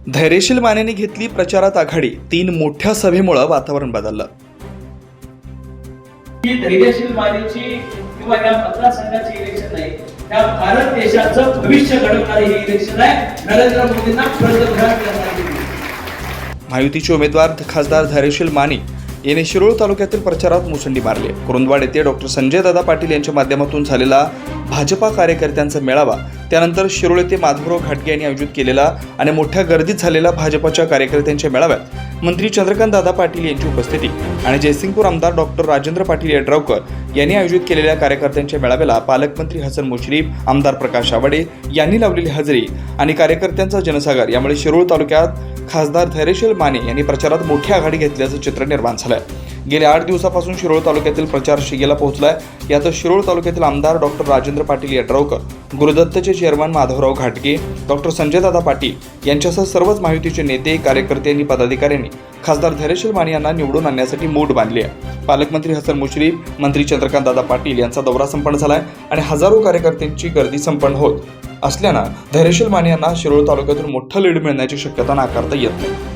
धैर्यशील मानेने घेतली प्रचारात आघाडी, 3 मोठ्या सभेमुळे वातावरण बदललं. ही धैर्यशील मानेची किंवा या मतदारसंघाची इलेक्शन आहे, त्या भारत देशाचं भविष्य घडवणारे हे इलेक्शन आहे. नरेंद्र मोदींना पंतप्रधान करणारे. महायुतीचे उमेदवार खासदार धैर्यशील माने यांनी शिरोळ तालुक्यातील प्रचारात मुसंडी मारली. कुरुंदवाड येथे डॉक्टर संजय दादा पाटील यांच्या माध्यमातून झालेला भाजपा कार्यकर्त्यांचा मेळावा, त्यानंतर शिरोळ येथे माधवराव घाटगे यांनी आयोजित केलेला आणि मोठ्या गर्दीत झालेला भाजपाच्या कार्यकर्त्यांच्या मेळाव्यात मंत्री चंद्रकांत दादा पाटील यांची उपस्थिती आणि जयसिंगपूर आमदार डॉक्टर राजेंद्र पाटील यड्रावकर यांनी आयोजित केलेल्या कार्यकर्त्यांच्या मेळाव्याला पालकमंत्री हसन मुश्रीफ, आमदार प्रकाश आवाडे यांनी लावलेली हजेरी आणि कार्यकर्त्यांचा जनसागर यामुळे शिरोळ तालुक्यात खासदार धैर्यशील माने यांनी प्रचारात मोठी आघाडी घेतल्याचं चित्र निर्माण झालंय. गेल्या 8 दिवसापासून शिरोळ तालुक्यातील प्रचार शिगेला पोहोचलाय. यात शिरोळ तालुक्यातील आमदार डॉक्टर राजेंद्र पाटील यड्रावकर, गुरुदत्तचे चेअरमन माधवराव घाटगे, डॉक्टर संजय दादा पाटील यांच्यासह सर्वच महायुतीचे नेते, कार्यकर्ते आणि पदाधिकाऱ्यांनी खासदार धैर्यशील माने यांना निवडून आणण्यासाठी मूठ बांधली आहे. पालकमंत्री हसन मुश्रीफ, मंत्री चंद्रकांत दादा पाटील यांचा दौरा संपन्न झालाय आणि हजारो कार्यकर्त्यांची गर्दी संपन्न होत असल्यानं धैर्यशील माने यांना शिरोळ तालुक्यातून मोठं लीड मिळण्याची शक्यता नाकारता येत नाही.